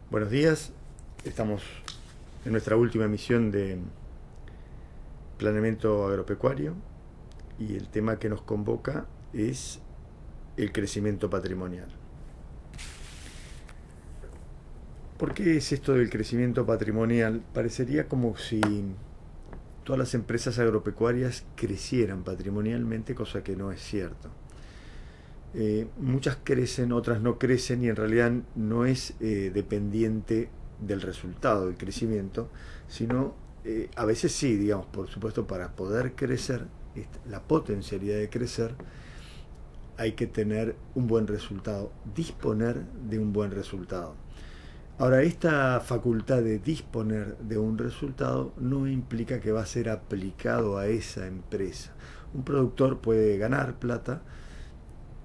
Buenos días, estamos en nuestra última emisión de Planeamiento Agropecuario y el tema que nos convoca es el crecimiento patrimonial. ¿Por qué es esto del crecimiento patrimonial? Parecería como si todas las empresas agropecuarias crecieran patrimonialmente, cosa que no es cierto. Muchas crecen, otras no crecen y en realidad no es dependiente del resultado del crecimiento, sino a veces sí, digamos, por supuesto, para poder crecer, la potencialidad de crecer, hay que tener un buen resultado, disponer de un buen resultado. Ahora, esta facultad de disponer de un resultado no implica que va a ser aplicado a esa empresa. Un productor puede ganar plata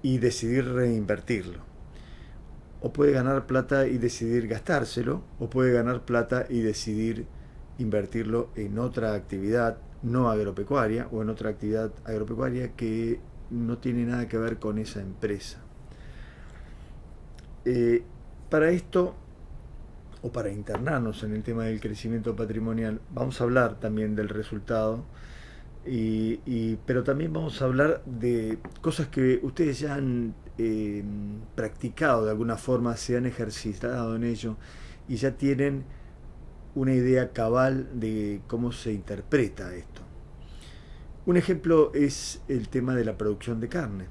y decidir reinvertirlo. O puede ganar plata y decidir gastárselo, o puede ganar plata y decidir invertirlo en otra actividad no agropecuaria o en otra actividad agropecuaria que no tiene nada que ver con esa empresa. Eh, para esto, o para internarnos en el tema del crecimiento patrimonial, vamos a hablar también del resultado, pero también vamos a hablar de cosas que ustedes ya han practicado de alguna forma, se han ejercitado en ello y ya tienen una idea cabal de cómo se interpreta esto. Un ejemplo es el tema de la producción de carne.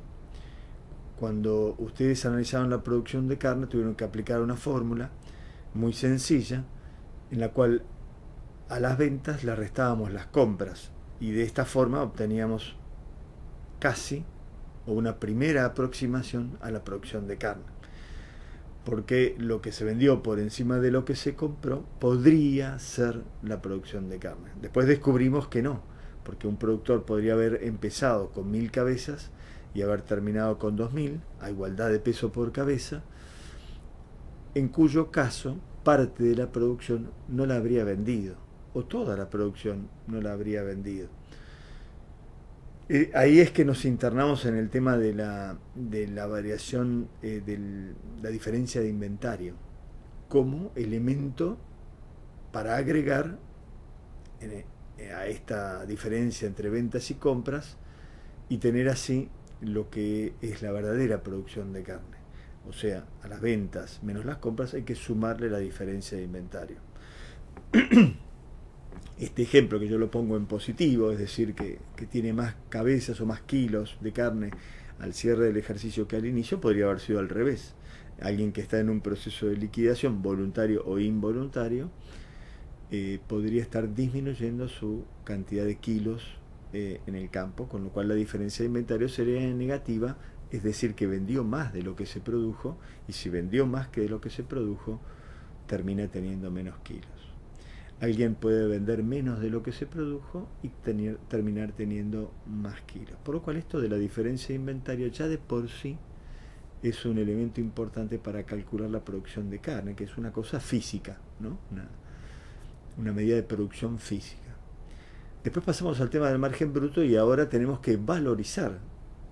Cuando ustedes analizaron la producción de carne, tuvieron que aplicar una fórmula muy sencilla en la cual a las ventas le restábamos las compras y de esta forma obteníamos casi o una primera aproximación a la producción de carne. Porque lo que se vendió por encima de lo que se compró podría ser la producción de carne. Después descubrimos que no, porque un productor podría haber empezado con 1000 cabezas y haber terminado con 2000, a igualdad de peso por cabeza, en cuyo caso parte de la producción no la habría vendido, o toda la producción no la habría vendido. Ahí es que nos internamos en el tema de la variación, de la diferencia de inventario, como elemento para agregar a esta diferencia entre ventas y compras y tener así lo que es la verdadera producción de carne. O sea, a las ventas menos las compras hay que sumarle la diferencia de inventario. Este ejemplo que yo lo pongo en positivo, es decir, que tiene más cabezas o más kilos de carne al cierre del ejercicio que al inicio, podría haber sido al revés. Alguien que está en un proceso de liquidación, voluntario o involuntario, podría estar disminuyendo su cantidad de kilos en el campo, con lo cual la diferencia de inventario sería negativa, es decir, que vendió más de lo que se produjo, y si vendió más que de lo que se produjo, termina teniendo menos kilos. Alguien puede vender menos de lo que se produjo y terminar teniendo más kilos. Por lo cual esto de la diferencia de inventario ya de por sí es un elemento importante para calcular la producción de carne, que es una cosa física, ¿no? Una medida de producción física. Después pasamos al tema del margen bruto y ahora tenemos que valorizar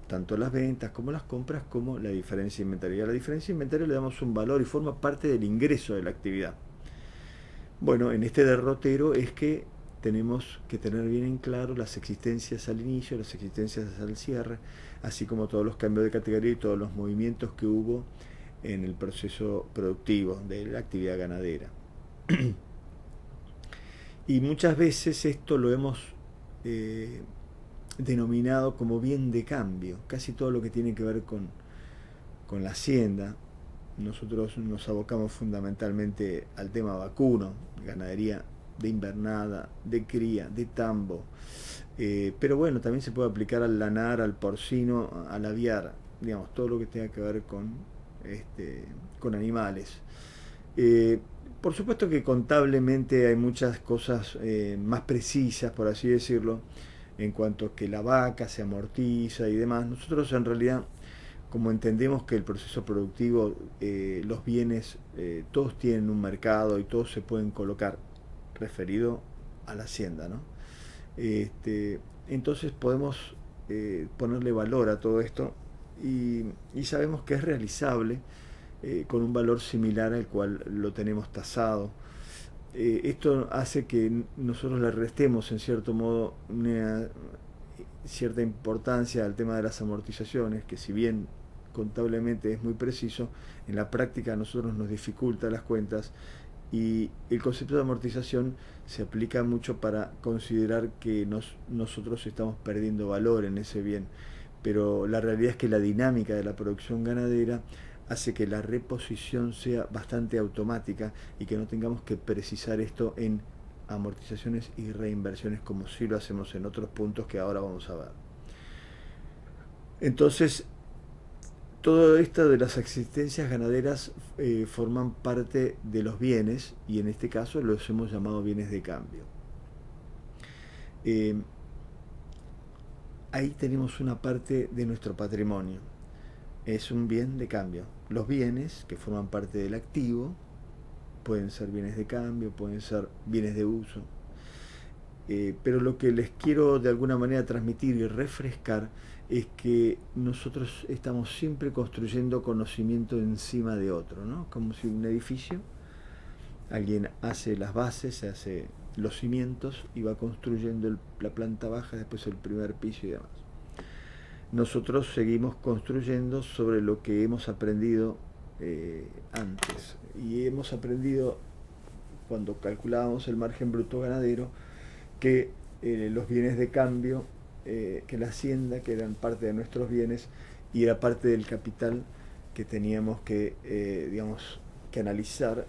tanto las ventas como las compras como la diferencia de inventario. Y a la diferencia de inventario le damos un valor y forma parte del ingreso de la actividad. Bueno, en este derrotero es que tenemos que tener bien en claro las existencias al inicio, las existencias al cierre, así como todos los cambios de categoría y todos los movimientos que hubo en el proceso productivo de la actividad ganadera. Y muchas veces esto lo hemos eh, denominado como bien de cambio, casi todo lo que tiene que ver con la hacienda. Nosotros nos abocamos fundamentalmente al tema vacuno, ganadería de invernada, de cría, de tambo. Pero bueno, también se puede aplicar al lanar, al porcino, al aviar, digamos, todo lo que tenga que ver con animales. Eh, por supuesto que contablemente hay muchas cosas más precisas, por así decirlo, en cuanto a que la vaca se amortiza y demás. Nosotros en realidad, como entendemos que el proceso productivo, los bienes, todos tienen un mercado y todos se pueden colocar, referido a la hacienda, ¿no? Entonces podemos ponerle valor a todo esto y sabemos que es realizable con un valor similar al cual lo tenemos tasado. Esto hace que nosotros le restemos en cierto modo una cierta importancia al tema de las amortizaciones, que si bien contablemente es muy preciso, en la práctica a nosotros nos dificulta las cuentas, y el concepto de amortización se aplica mucho para considerar que nosotros estamos perdiendo valor en ese bien, pero la realidad es que la dinámica de la producción ganadera hace que la reposición sea bastante automática y que no tengamos que precisar esto en amortizaciones y reinversiones como sí lo hacemos en otros puntos que ahora vamos a ver. Entonces, todo esto de las existencias ganaderas forman parte de los bienes, y en este caso los hemos llamado bienes de cambio. Ahí tenemos una parte de nuestro patrimonio. Es un bien de cambio. Los bienes que forman parte del activo pueden ser bienes de cambio, pueden ser bienes de uso. Pero lo que les quiero de alguna manera transmitir y refrescar es que nosotros estamos siempre construyendo conocimiento encima de otro, ¿no? Como si un edificio, alguien hace las bases, hace los cimientos y va construyendo la planta baja, después el primer piso y demás. Nosotros seguimos construyendo sobre lo que hemos aprendido antes, y hemos aprendido cuando calculábamos el margen bruto ganadero que los bienes de cambio, que la hacienda, que eran parte de nuestros bienes y era parte del capital que teníamos que, digamos, que analizar,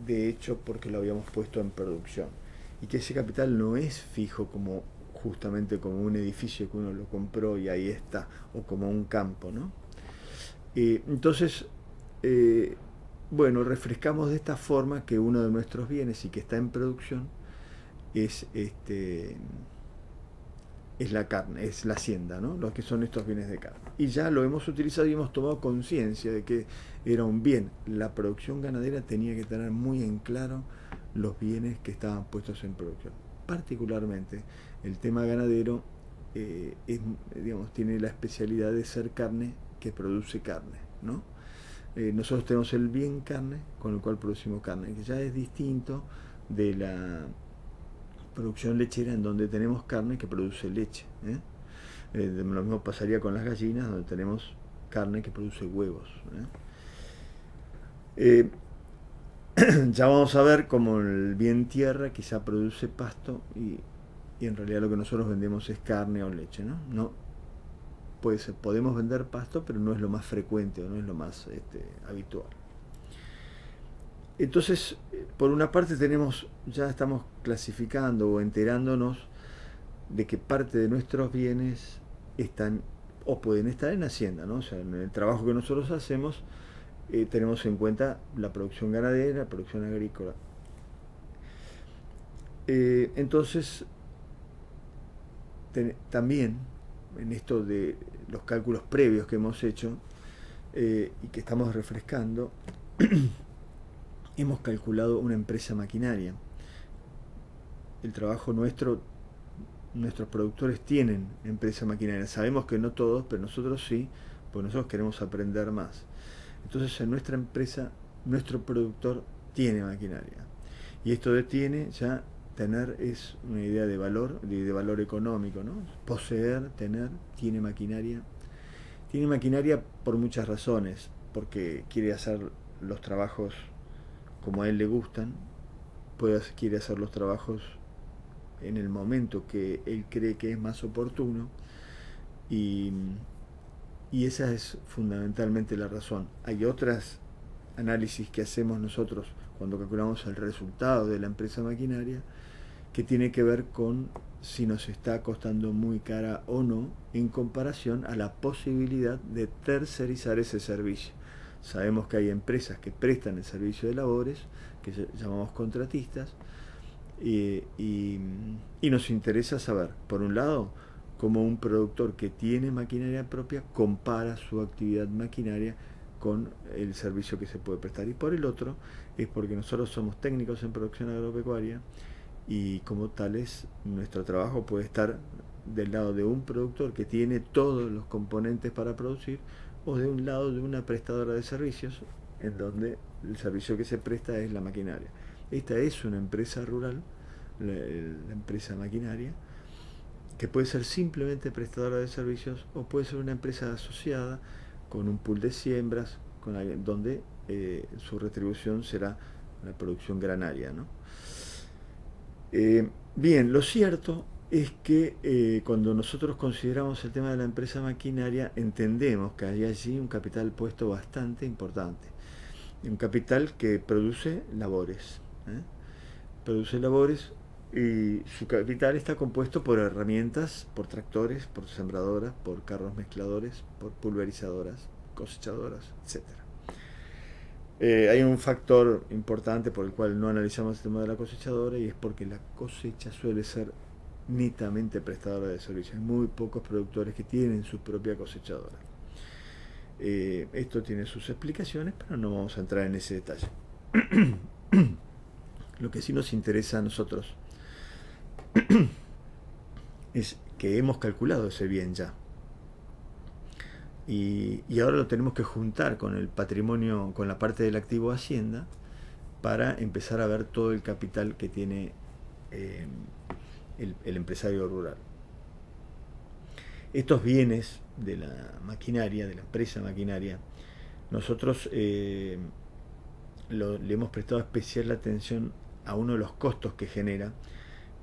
de hecho, porque lo habíamos puesto en producción, y que ese capital no es fijo como justamente como un edificio que uno lo compró y ahí está, o como un campo, ¿no? Entonces, bueno, refrescamos de esta forma que uno de nuestros bienes y que está en producción es la carne, es la hacienda, ¿no? Lo que son estos bienes de carne. Y ya lo hemos utilizado y hemos tomado conciencia de que era un bien. La producción ganadera tenía que tener muy en claro los bienes que estaban puestos en producción. Particularmente, el tema ganadero digamos, tiene la especialidad de ser carne que produce carne, ¿no? Nosotros tenemos el bien carne, con el cual producimos carne, que ya es distinto de la producción lechera, en donde tenemos carne que produce leche. Lo mismo pasaría con las gallinas, donde tenemos carne que produce huevos. Ya vamos a ver cómo el bien tierra quizá produce pasto y en realidad lo que nosotros vendemos es carne o leche, ¿no? No puede ser, podemos vender pasto, pero no es lo más frecuente o no es lo más habitual. Entonces, por una parte ya estamos clasificando o enterándonos de que parte de nuestros bienes están o pueden estar en hacienda, ¿no? O sea, en el trabajo que nosotros hacemos tenemos en cuenta la producción ganadera, la producción agrícola. Entonces, también en esto de los cálculos previos que hemos hecho y que estamos refrescando, hemos calculado una empresa maquinaria. El trabajo nuestros productores tienen empresa maquinaria. Sabemos que no todos, pero nosotros sí, porque nosotros queremos aprender más. Entonces en nuestra empresa, nuestro productor tiene maquinaria. Y esto de ya tener es una idea de valor económico, ¿no? Poseer, tener, tiene maquinaria. Tiene maquinaria por muchas razones, porque quiere hacer los trabajos como a él le gustan, quiere hacer los trabajos en el momento que él cree que es más oportuno, y esa es fundamentalmente la razón. Hay otras análisis que hacemos nosotros cuando calculamos el resultado de la empresa maquinaria, que tiene que ver con si nos está costando muy cara o no en comparación a la posibilidad de tercerizar ese servicio. Sabemos que hay empresas que prestan el servicio de labores, que llamamos contratistas, y nos interesa saber, por un lado, cómo un productor que tiene maquinaria propia compara su actividad maquinaria con el servicio que se puede prestar, y por el otro es porque nosotros somos técnicos en producción agropecuaria y como tales nuestro trabajo puede estar del lado de un productor que tiene todos los componentes para producir, o de un lado de una prestadora de servicios en donde el servicio que se presta es la maquinaria. Esta es una empresa rural, la empresa maquinaria, que puede ser simplemente prestadora de servicios o puede ser una empresa asociada con un pool de siembras, donde su retribución será la producción granaria, ¿no? Bien, lo cierto es que cuando nosotros consideramos el tema de la empresa maquinaria, entendemos que hay allí un capital puesto bastante importante. Un capital que produce labores. Produce labores y su capital está compuesto por herramientas, por tractores, por sembradoras, por carros mezcladores, por pulverizadoras, cosechadoras, etcétera. Hay un factor importante por el cual no analizamos el tema de la cosechadora, y es porque la cosecha suele ser netamente prestadora de servicios. Hay muy pocos productores que tienen su propia cosechadora. Esto tiene sus explicaciones, pero no vamos a entrar en ese detalle. Lo que sí nos interesa a nosotros es que hemos calculado ese bien ya. Y ahora lo tenemos que juntar con el patrimonio, con la parte del activo Hacienda, para empezar a ver todo el capital que tiene el empresario rural. Estos bienes de la maquinaria, de la empresa maquinaria, nosotros le hemos prestado especial atención a uno de los costos que genera,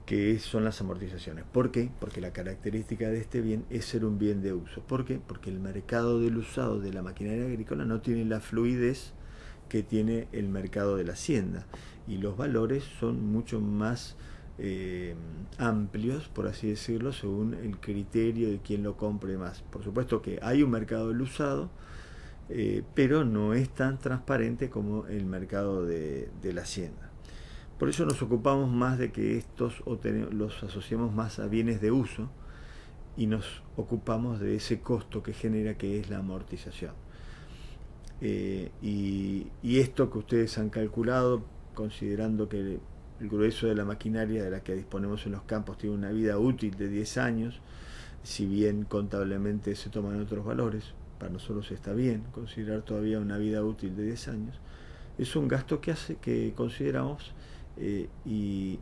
que son las amortizaciones. ¿Por qué? Porque la característica de este bien es ser un bien de uso. ¿Por qué? Porque el mercado del usado de la maquinaria agrícola no tiene la fluidez que tiene el mercado de la hacienda, y los valores son mucho más amplios, por así decirlo, según el criterio de quien lo compre más. Por supuesto que hay un mercado del usado, pero no es tan transparente como el mercado de la hacienda. Por eso nos ocupamos más de que estos los asociamos más a bienes de uso, y nos ocupamos de ese costo que genera, que es la amortización. Y esto que ustedes han calculado, considerando que el grueso de la maquinaria de la que disponemos en los campos tiene una vida útil de 10 años, si bien contablemente se toman otros valores, para nosotros está bien considerar todavía una vida útil de 10 años, es un gasto que consideramos, y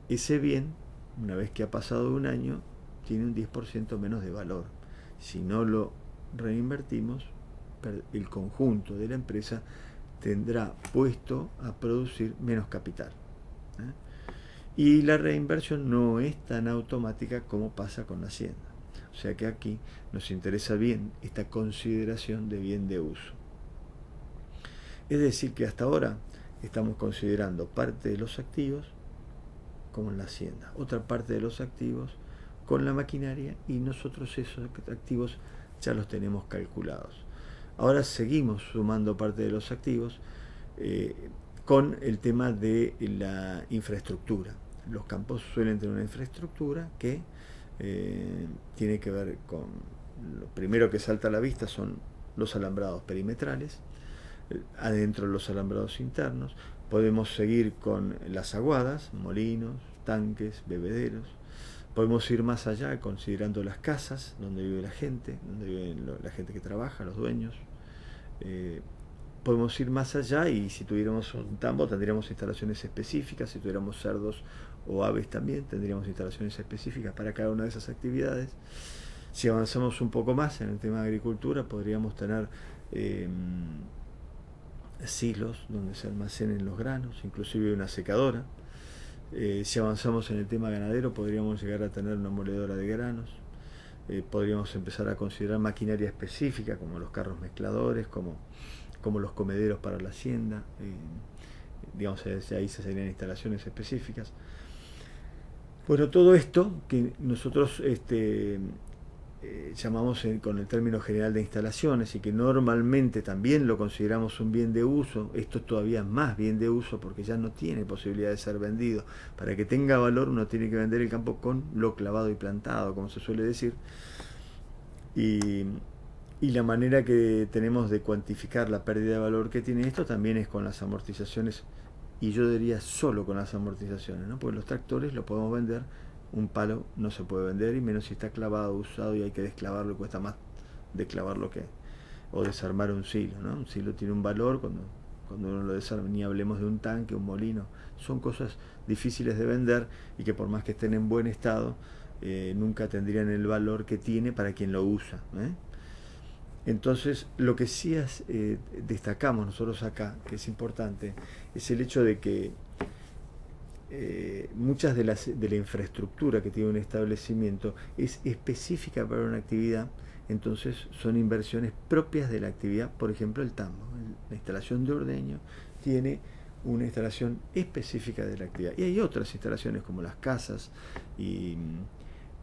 ese bien, una vez que ha pasado un año, tiene un 10% menos de valor. Si no lo reinvertimos, el conjunto de la empresa tendrá puesto a producir menos capital. Y la reinversión no es tan automática como pasa con la hacienda. O sea que aquí nos interesa bien esta consideración de bien de uso. Es decir, que hasta ahora estamos considerando parte de los activos como en la hacienda, otra parte de los activos con la maquinaria, y nosotros esos activos ya los tenemos calculados. Ahora seguimos sumando parte de los activos con el tema de la infraestructura. Los campos suelen tener una infraestructura que tiene que ver con, lo primero que salta a la vista son los alambrados perimetrales, adentro de los alambrados internos. Podemos seguir con las aguadas, molinos, tanques, bebederos. Podemos ir más allá considerando las casas donde vive la gente, donde vive la gente que trabaja, los dueños. Podemos ir más allá, y si tuviéramos un tambo tendríamos instalaciones específicas, si tuviéramos cerdos o aves también tendríamos instalaciones específicas para cada una de esas actividades. Si avanzamos un poco más en el tema de agricultura, podríamos tener silos donde se almacenen los granos, inclusive una secadora. Si avanzamos en el tema ganadero, podríamos llegar a tener una moledora de granos. Podríamos empezar a considerar maquinaria específica, como los carros mezcladores, como los comederos para la hacienda. Digamos, ahí se serían instalaciones específicas. Bueno, todo esto que nosotros llamamos con el término general de instalaciones, y que normalmente también lo consideramos un bien de uso, esto es todavía más bien de uso porque ya no tiene posibilidad de ser vendido. Para que tenga valor uno tiene que vender el campo con lo clavado y plantado, como se suele decir, y la manera que tenemos de cuantificar la pérdida de valor que tiene esto también es con las amortizaciones, y yo diría solo con las amortizaciones, ¿no? Porque los tractores lo podemos vender, un palo no se puede vender, y menos si está clavado, usado, y hay que desclavarlo, y cuesta más desclavarlo o desarmar un silo, ¿no? Un silo tiene un valor cuando uno lo desarma, ni hablemos de un tanque, un molino. Son cosas difíciles de vender y que por más que estén en buen estado, nunca tendrían el valor que tiene para quien lo usa, ¿eh? Entonces, lo que sí destacamos nosotros acá, que es importante, es el hecho de que muchas de la infraestructura que tiene un establecimiento es específica para una actividad. Entonces son inversiones propias de la actividad. Por ejemplo, el tambo, la instalación de ordeño tiene una instalación específica de la actividad, y hay otras instalaciones como las casas y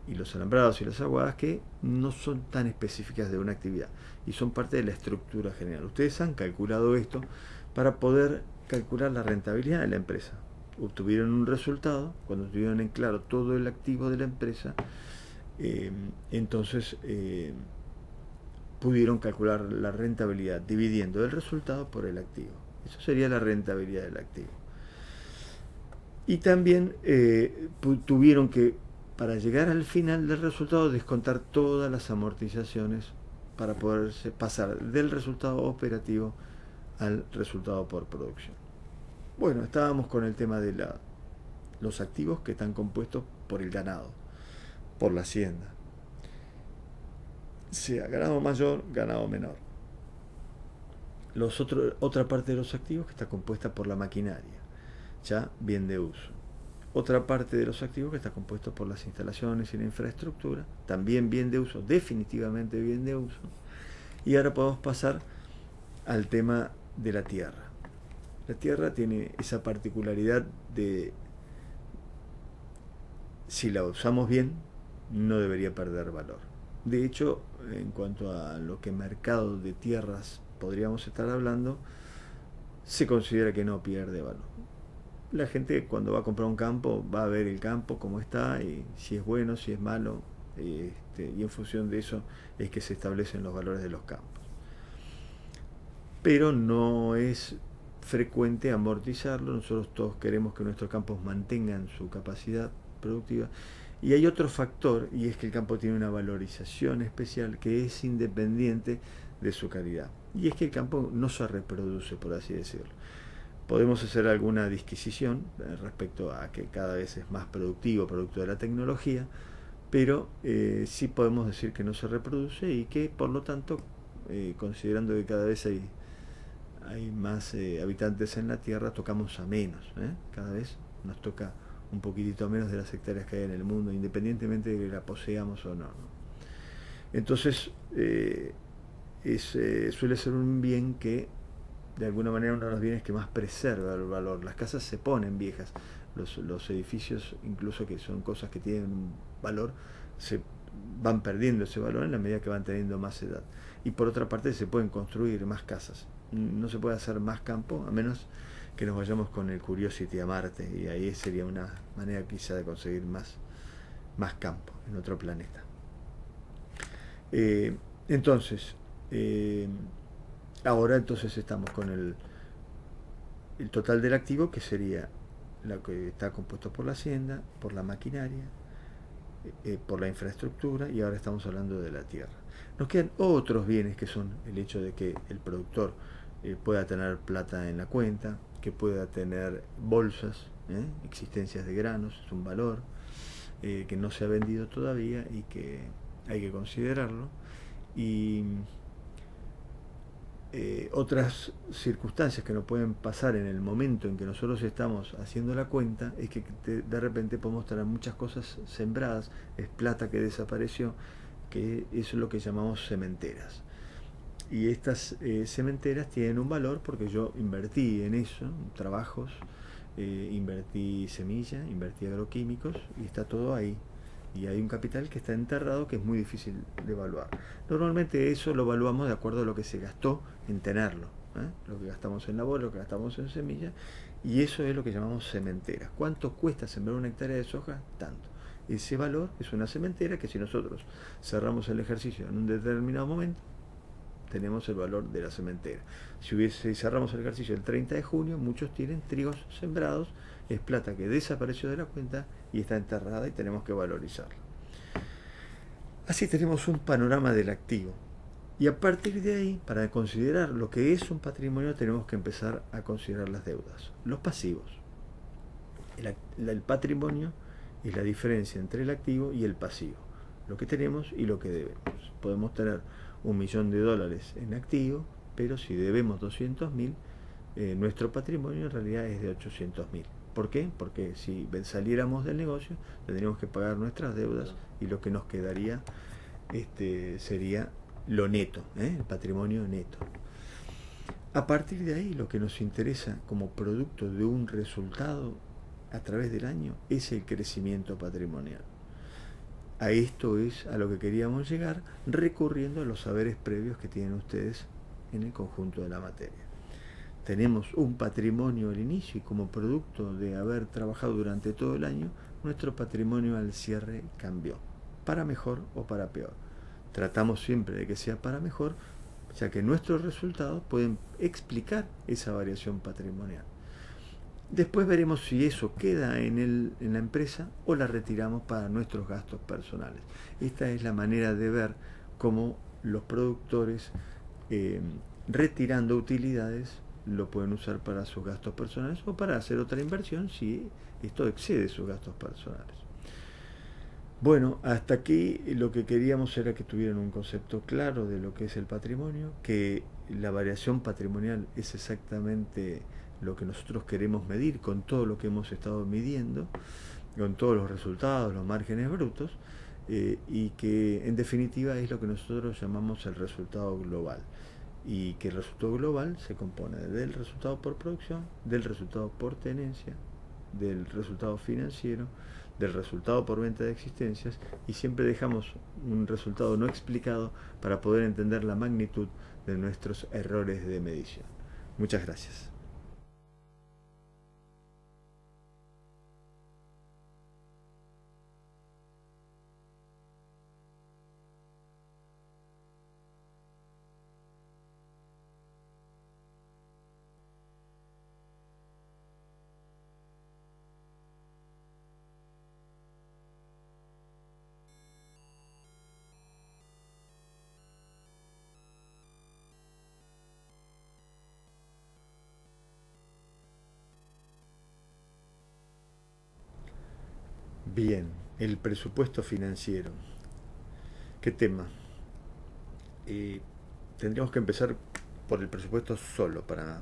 los alambrados y las aguadas que no son tan específicas de una actividad y son parte de la estructura general. Ustedes han calculado esto para poder calcular la rentabilidad de la empresa. Obtuvieron un resultado cuando tuvieron en claro todo el activo de la empresa. Entonces pudieron calcular la rentabilidad dividiendo el resultado por el activo. Eso sería la rentabilidad del activo. Y también tuvieron que, para llegar al final del resultado, descontar todas las amortizaciones para poder pasar del resultado operativo al resultado por producción. Bueno, estábamos con el tema de los activos que están compuestos por el ganado, por la hacienda, sea ganado mayor, ganado menor. Otra parte de los activos que está compuesta por la maquinaria, ya bien de uso. Otra parte de los activos que está compuesto por las instalaciones y la infraestructura, también bien de uso, definitivamente bien de uso. Y ahora podemos pasar al tema de la tierra. La tierra tiene esa particularidad de, si la usamos bien, no debería perder valor. De hecho, en cuanto a lo que mercado de tierras podríamos estar hablando, se considera que no pierde valor. La gente cuando va a comprar un campo va a ver el campo cómo está y si es bueno, si es malo, y en función de eso es que se establecen los valores de los campos. Pero no es frecuente amortizarlo. Nosotros todos queremos que nuestros campos mantengan su capacidad productiva. Y hay otro factor, y es que el campo tiene una valorización especial que es independiente de su calidad. Y es que el campo no se reproduce, por así decirlo. Podemos hacer alguna disquisición respecto a que cada vez es más productivo, producto de la tecnología, pero sí podemos decir que no se reproduce y que, por lo tanto, considerando que cada vez hay más habitantes en la Tierra, tocamos a menos. Cada vez nos toca un poquitito menos de las hectáreas que hay en el mundo, independientemente de que la poseamos o no. Entonces, suele ser un bien que, de alguna manera, uno de los bienes que más preserva el valor. Las casas se ponen viejas, los edificios, incluso que son cosas que tienen un valor, se van perdiendo ese valor en la medida que van teniendo más edad. Y por otra parte se pueden construir más casas. No se puede hacer más campo a menos que nos vayamos con el Curiosity a Marte, y ahí sería una manera quizá de conseguir más campo en otro planeta. Entonces, ahora estamos con el total del activo, que sería lo que está compuesto por la hacienda, por la maquinaria, por la infraestructura, y ahora estamos hablando de la tierra. Nos quedan otros bienes, que son el hecho de que el productor pueda tener plata en la cuenta, que pueda tener bolsas, existencias de granos, es un valor que no se ha vendido todavía y que hay que considerarlo. Y otras circunstancias que nos pueden pasar en el momento en que nosotros estamos haciendo la cuenta es que de repente podemos tener muchas cosas sembradas, es plata que desapareció, que es lo que llamamos sementeras. Y estas sementeras tienen un valor porque yo invertí en eso, trabajos, invertí semilla, invertí agroquímicos, y está todo ahí. Y hay un capital que está enterrado que es muy difícil de evaluar. Normalmente eso lo evaluamos de acuerdo a lo que se gastó en tenerlo, lo que gastamos en labor, lo que gastamos en semilla, y eso es lo que llamamos sementeras. ¿Cuánto cuesta sembrar una hectárea de soja? Tanto. Ese valor es una sementera que, si nosotros cerramos el ejercicio en un determinado momento, tenemos el valor de la sementera. Si cerramos el ejercicio el 30 de junio, muchos tienen trigos sembrados, es plata que desapareció de la cuenta y está enterrada y tenemos que valorizarla. Así tenemos un panorama del activo. Y a partir de ahí, para considerar lo que es un patrimonio, tenemos que empezar a considerar las deudas, los pasivos. El patrimonio es la diferencia entre el activo y el pasivo, lo que tenemos y lo que debemos. Podemos tener $1.000.000 en activo, pero si debemos 200.000, nuestro patrimonio en realidad es de 800.000. ¿Por qué? Porque si saliéramos del negocio, tendríamos que pagar nuestras deudas y lo que nos quedaría sería lo neto, el patrimonio neto. A partir de ahí, lo que nos interesa como producto de un resultado a través del año es el crecimiento patrimonial. A esto es a lo que queríamos llegar, recurriendo a los saberes previos que tienen ustedes en el conjunto de la materia. Tenemos un patrimonio al inicio y como producto de haber trabajado durante todo el año, nuestro patrimonio al cierre cambió, para mejor o para peor. Tratamos siempre de que sea para mejor, ya que nuestros resultados pueden explicar esa variación patrimonial. Después veremos si eso queda en la empresa o la retiramos para nuestros gastos personales. Esta es la manera de ver cómo los productores, retirando utilidades, lo pueden usar para sus gastos personales o para hacer otra inversión si esto excede sus gastos personales. Bueno, hasta aquí lo que queríamos era que tuvieran un concepto claro de lo que es el patrimonio, que la variación patrimonial es exactamente lo que nosotros queremos medir con todo lo que hemos estado midiendo, con todos los resultados, los márgenes brutos, y que en definitiva es lo que nosotros llamamos el resultado global. Y que el resultado global se compone del resultado por producción, del resultado por tenencia, del resultado financiero, del resultado por venta de existencias, y siempre dejamos un resultado no explicado para poder entender la magnitud de nuestros errores de medición. Muchas gracias. Bien, el presupuesto financiero. ¿Qué tema? Eh, Tendríamos que empezar por el presupuesto solo para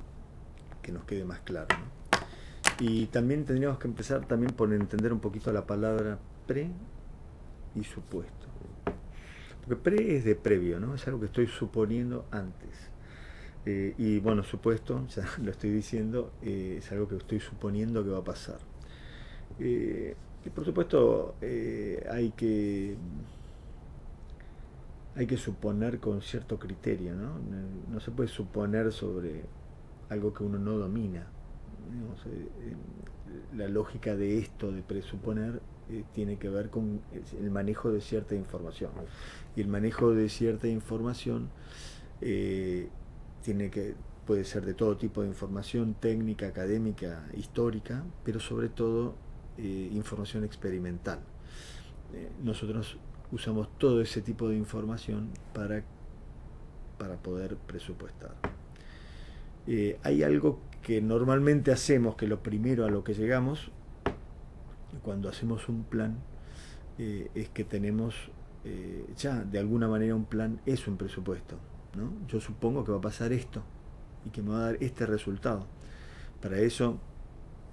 que nos quede más claro, ¿no? Y también tendríamos que empezar también por entender un poquito la palabra pre y supuesto. Porque pre es de previo, ¿no? Es algo que estoy suponiendo antes. Y bueno, supuesto, ya lo estoy diciendo, es algo que estoy suponiendo que va a pasar. Y por supuesto, hay que suponer con cierto criterio, ¿no? No se puede suponer sobre algo que uno no domina. Digamos, la lógica de esto, de presuponer, tiene que ver con el manejo de cierta información. Y el manejo de cierta información eh, puede ser de todo tipo de información, técnica, académica, histórica, pero sobre todo información experimental. Nosotros usamos todo ese tipo de información para poder presupuestar. Hay algo que normalmente hacemos, que lo primero a lo que llegamos cuando hacemos un plan, es que tenemos ya de alguna manera un plan es un presupuesto, ¿no? Yo supongo que va a pasar esto y que me va a dar este resultado. Para eso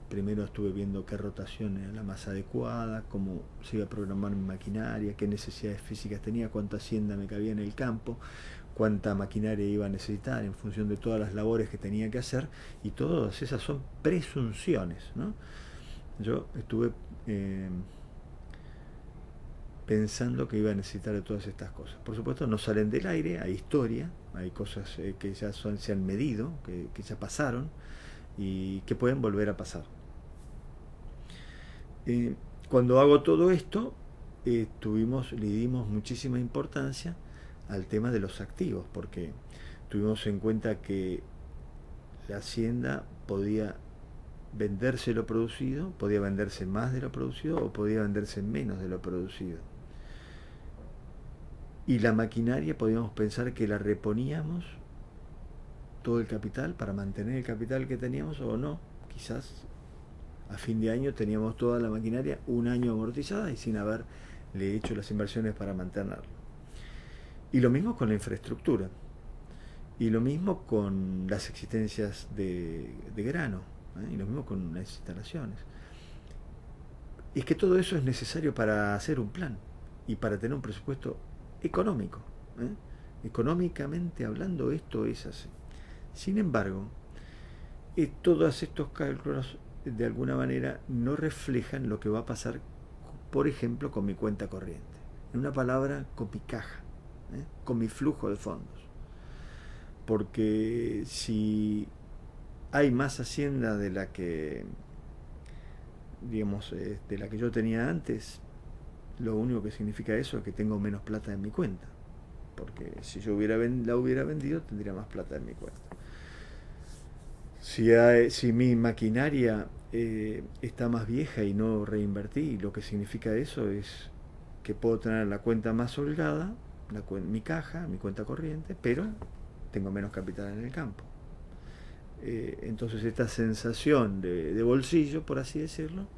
primero estuve viendo qué rotación era la más adecuada, cómo se iba a programar mi maquinaria, qué necesidades físicas tenía, cuánta hacienda me cabía en el campo, cuánta maquinaria iba a necesitar en función de todas las labores que tenía que hacer, y todas esas son presunciones, ¿no? Yo estuve pensando que iba a necesitar de todas estas cosas. Por supuesto no salen del aire, hay historia, hay cosas que ya se han medido, que ya pasaron y que pueden volver a pasar. Cuando hago todo esto, le dimos muchísima importancia al tema de los activos, porque tuvimos en cuenta que la hacienda podía venderse lo producido, podía venderse más de lo producido o podía venderse menos de lo producido. Y la maquinaria podíamos pensar que la reponíamos todo el capital para mantener el capital que teníamos, o no, quizás a fin de año teníamos toda la maquinaria un año amortizada y sin haberle hecho las inversiones para mantenerlo. Y lo mismo con la infraestructura, y lo mismo con las existencias de grano, y lo mismo con las instalaciones. Y es que todo eso es necesario para hacer un plan y para tener un presupuesto económico. Económicamente hablando, esto es así. Sin embargo, todos estos cálculos de alguna manera no reflejan lo que va a pasar, por ejemplo, con mi cuenta corriente. En una palabra, con mi caja, con mi flujo de fondos. Porque si hay más hacienda de la que, digamos, de la que yo tenía antes, lo único que significa eso es que tengo menos plata en mi cuenta. Porque si yo la hubiera vendido, tendría más plata en mi cuenta. Si mi maquinaria está más vieja y no reinvertí, lo que significa eso es que puedo tener la cuenta más holgada, mi caja, mi cuenta corriente, pero tengo menos capital en el campo. Entonces esta sensación de bolsillo, por así decirlo,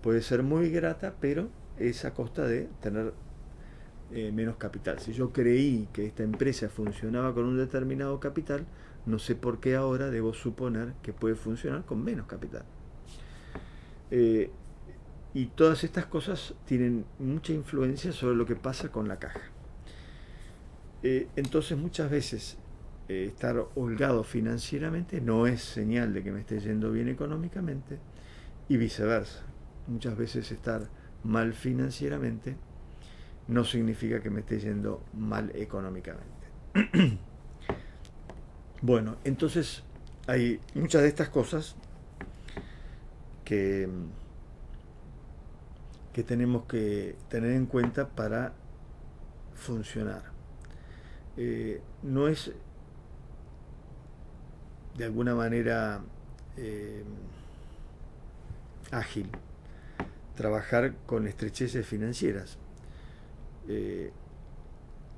puede ser muy grata, pero es a costa de tener menos capital. Si yo creí que esta empresa funcionaba con un determinado capital, no sé por qué ahora debo suponer que puede funcionar con menos capital. Y todas estas cosas tienen mucha influencia sobre lo que pasa con la caja. Entonces muchas veces estar holgado financieramente no es señal de que me esté yendo bien económicamente, y viceversa. Muchas veces estar mal financieramente no significa que me esté yendo mal económicamente. Bueno, entonces hay muchas de estas cosas que tenemos que tener en cuenta para funcionar. No es de alguna manera ágil trabajar con estrecheces financieras.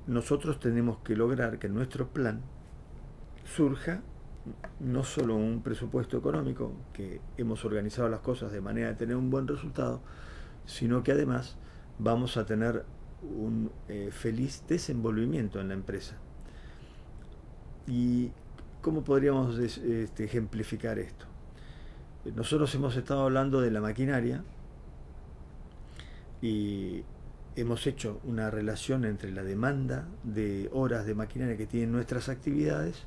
Nosotros tenemos que lograr que en nuestro plan surja no solo un presupuesto económico, que hemos organizado las cosas de manera de tener un buen resultado, sino que además vamos a tener un feliz desenvolvimiento en la empresa. ¿Y cómo podríamos ejemplificar esto? Nosotros hemos estado hablando de la maquinaria y hemos hecho una relación entre la demanda de horas de maquinaria que tienen nuestras actividades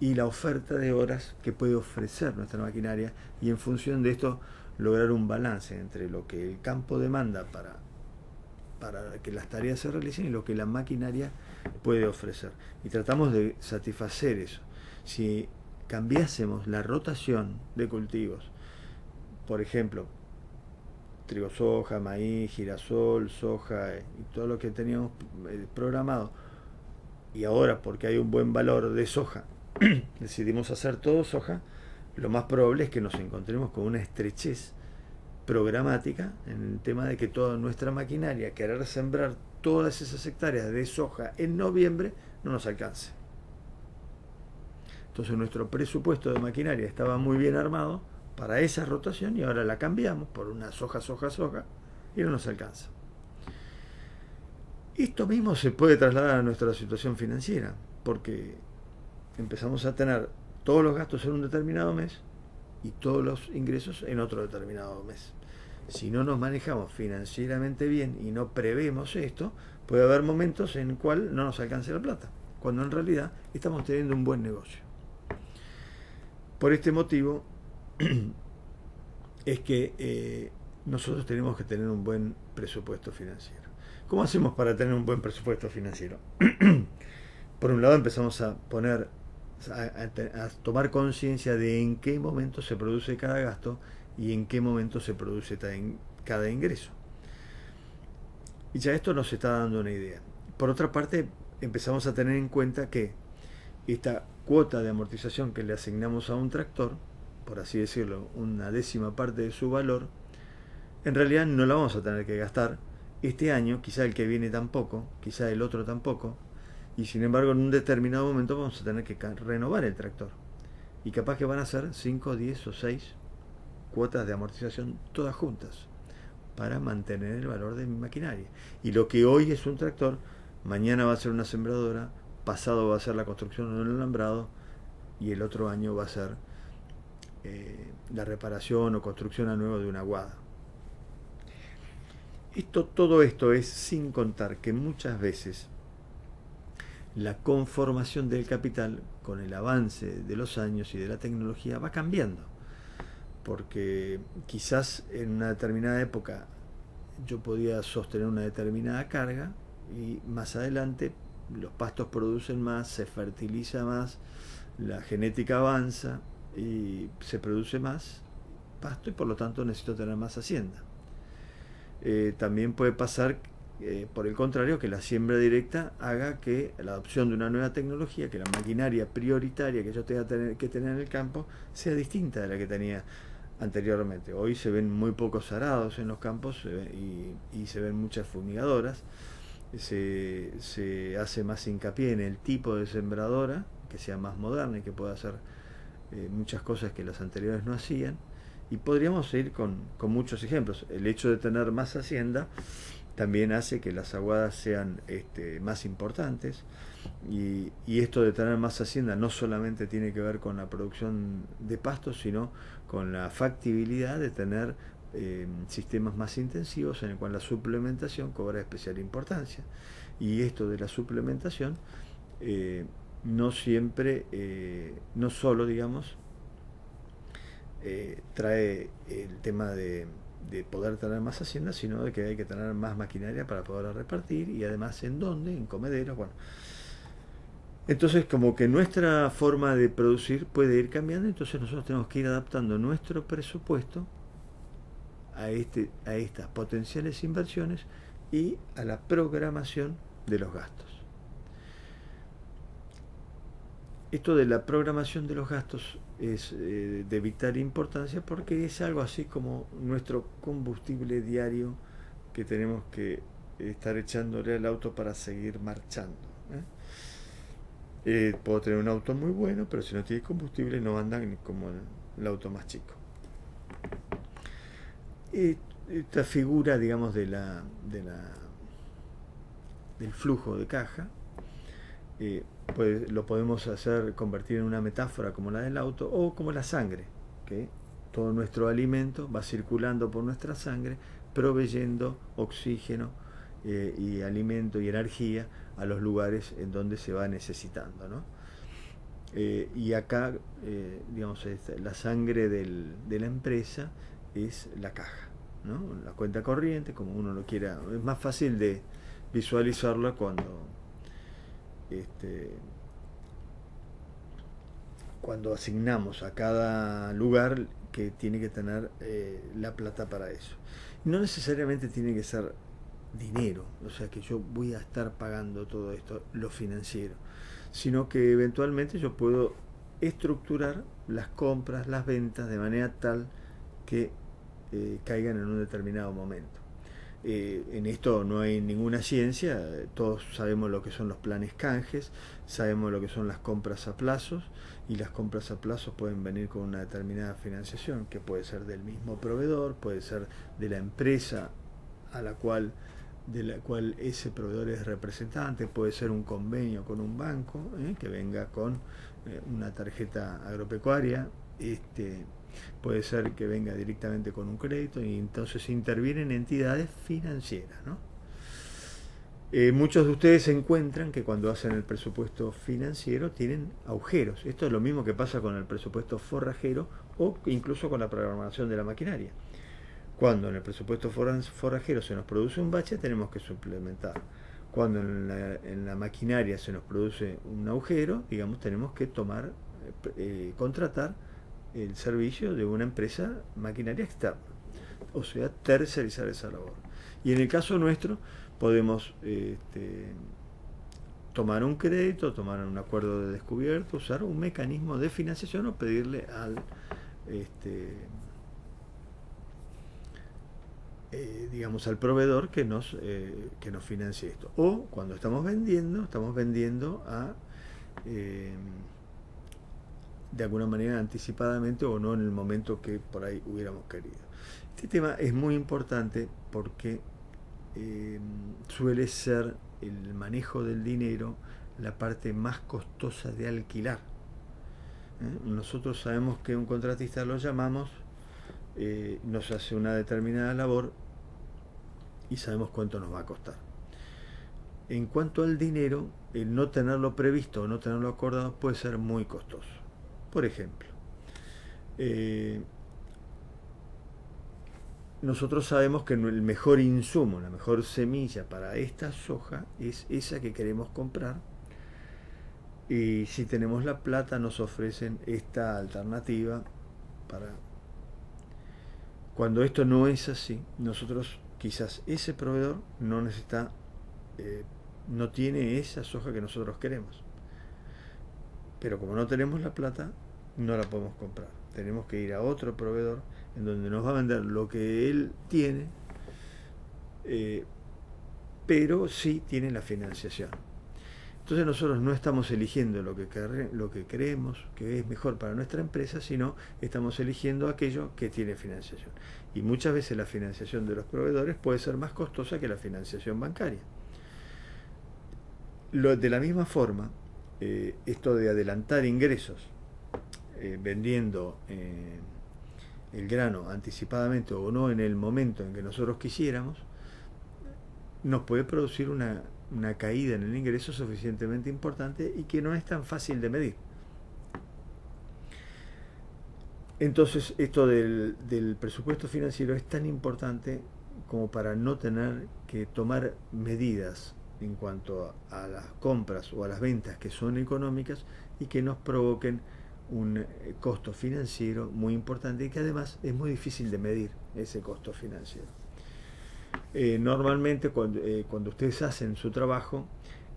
y la oferta de horas que puede ofrecer nuestra maquinaria, y en función de esto lograr un balance entre lo que el campo demanda para que las tareas se realicen y lo que la maquinaria puede ofrecer. Y tratamos de satisfacer eso. Si cambiásemos la rotación de cultivos, por ejemplo, trigo, soja, maíz, girasol, soja y todo lo que teníamos programado, y ahora porque hay un buen valor de soja decidimos hacer todo soja, lo más probable es que nos encontremos con una estrechez programática en el tema de que toda nuestra maquinaria, querer sembrar todas esas hectáreas de soja en noviembre, no nos alcance. Entonces nuestro presupuesto de maquinaria estaba muy bien armado para esa rotación y ahora la cambiamos por una soja y no nos alcanza. Esto mismo se puede trasladar a nuestra situación financiera, porque empezamos a tener todos los gastos en un determinado mes y todos los ingresos en otro determinado mes. Si no nos manejamos financieramente bien y no prevemos esto, puede haber momentos en el cual no nos alcance la plata, cuando en realidad estamos teniendo un buen negocio. Por este motivo es que nosotros tenemos que tener un buen presupuesto financiero. ¿Cómo hacemos para tener un buen presupuesto financiero? Por un lado empezamos a tomar conciencia de en qué momento se produce cada gasto y en qué momento se produce cada ingreso. Y ya esto nos está dando una idea. Por otra parte, empezamos a tener en cuenta que esta cuota de amortización que le asignamos a un tractor, por así decirlo, una décima parte de su valor, en realidad no la vamos a tener que gastar este año, quizá el que viene tampoco, quizá el otro tampoco, y sin embargo en un determinado momento vamos a tener que renovar el tractor. Y capaz que van a ser 5, 10 o 6 cuotas de amortización todas juntas para mantener el valor de mi maquinaria. Y lo que hoy es un tractor, mañana va a ser una sembradora, pasado va a ser la construcción de un alambrado y el otro año va a ser la reparación o construcción a nuevo de una aguada. Todo esto es sin contar que muchas veces la conformación del capital con el avance de los años y de la tecnología va cambiando, porque quizás en una determinada época yo podía sostener una determinada carga y más adelante los pastos producen más, se fertiliza más, la genética avanza y se produce más pasto y por lo tanto necesito tener más hacienda. También puede pasar, por el contrario, que la siembra directa haga que la adopción de una nueva tecnología, que la maquinaria prioritaria que yo tenga que tener en el campo, sea distinta de la que tenía anteriormente. Hoy se ven muy pocos arados en los campos y se ven muchas fumigadoras. Se hace más hincapié en el tipo de sembradora, que sea más moderna y que pueda hacer muchas cosas que las anteriores no hacían. Y podríamos seguir con muchos ejemplos. El hecho de tener más hacienda también hace que las aguadas sean más importantes. Y esto de tener más hacienda no solamente tiene que ver con la producción de pastos, sino con la factibilidad de tener sistemas más intensivos en el cual la suplementación cobra especial importancia. Y esto de la suplementación no siempre, no solo, digamos, trae el tema de poder tener más hacienda, sino de que hay que tener más maquinaria para poder repartir y además en dónde, en comederos, bueno. Entonces como que nuestra forma de producir puede ir cambiando, entonces nosotros tenemos que ir adaptando nuestro presupuesto a estas potenciales inversiones y a la programación de los gastos. Esto de la programación de los gastos es de vital importancia porque es algo así como nuestro combustible diario que tenemos que estar echándole al auto para seguir marchando. Puedo tener un auto muy bueno, pero si no tiene combustible no anda como el auto más chico. Esta figura, digamos, del flujo de caja, pues lo podemos convertir en una metáfora como la del auto o como la sangre, que todo nuestro alimento va circulando por nuestra sangre proveyendo oxígeno y alimento y energía a los lugares en donde se va necesitando, ¿no? Y acá, digamos, la sangre de la empresa es la caja, ¿no? La cuenta corriente, como uno lo quiera. Es más fácil de visualizarla cuando asignamos a cada lugar que tiene que tener la plata para eso. No necesariamente tiene que ser dinero, o sea que yo voy a estar pagando todo esto, lo financiero, sino que eventualmente yo puedo estructurar las compras, las ventas de manera tal que caigan en un determinado momento. En esto no hay ninguna ciencia, todos sabemos lo que son los planes canjes, sabemos lo que son las compras a plazos, y las compras a plazos pueden venir con una determinada financiación, que puede ser del mismo proveedor, puede ser de la empresa de la cual ese proveedor es representante, puede ser un convenio con un banco que venga con una tarjeta agropecuaria, puede ser que venga directamente con un crédito y entonces intervienen entidades financieras, ¿no? Muchos de ustedes encuentran que cuando hacen el presupuesto financiero tienen agujeros. Esto es lo mismo que pasa con el presupuesto forrajero o incluso con la programación de la maquinaria. Cuando en el presupuesto forrajero se nos produce un bache, tenemos que suplementar. Cuando en la maquinaria se nos produce un agujero, digamos, tenemos que contratar el servicio de una empresa maquinaria externa, o sea, tercerizar esa labor. Y en el caso nuestro podemos tomar un crédito, tomar un acuerdo de descubierto, usar un mecanismo de financiación o pedirle digamos, al proveedor que nos financie esto. O cuando estamos vendiendo a, de alguna manera anticipadamente o no en el momento que por ahí hubiéramos querido. Este tema es muy importante porque suele ser el manejo del dinero la parte más costosa de alquilar. Nosotros sabemos que un contratista lo llamamos, nos hace una determinada labor y sabemos cuánto nos va a costar. En cuanto al dinero, el no tenerlo previsto o no tenerlo acordado puede ser muy costoso. Por ejemplo, nosotros sabemos que el mejor insumo, la mejor semilla para esta soja es esa que queremos comprar, y si tenemos la plata nos ofrecen esta alternativa para... Cuando esto no es así, nosotros quizás ese proveedor no necesita, no tiene esa soja que nosotros queremos, pero como no tenemos la plata no la podemos comprar, tenemos que ir a otro proveedor en donde nos va a vender lo que él tiene, pero sí tiene la financiación. Entonces nosotros no estamos eligiendo lo que creemos que es mejor para nuestra empresa, sino estamos eligiendo aquello que tiene financiación. Y muchas veces la financiación de los proveedores puede ser más costosa que la financiación bancaria. De la misma forma, esto de adelantar ingresos vendiendo el grano anticipadamente o no en el momento en que nosotros quisiéramos, nos puede producir una caída en el ingreso suficientemente importante y que no es tan fácil de medir. Entonces, esto del presupuesto financiero es tan importante como para no tener que tomar medidas en cuanto a las compras o a las ventas que son económicas y que nos provoquen un costo financiero muy importante y que además es muy difícil de medir ese costo financiero. Normalmente cuando ustedes hacen su trabajo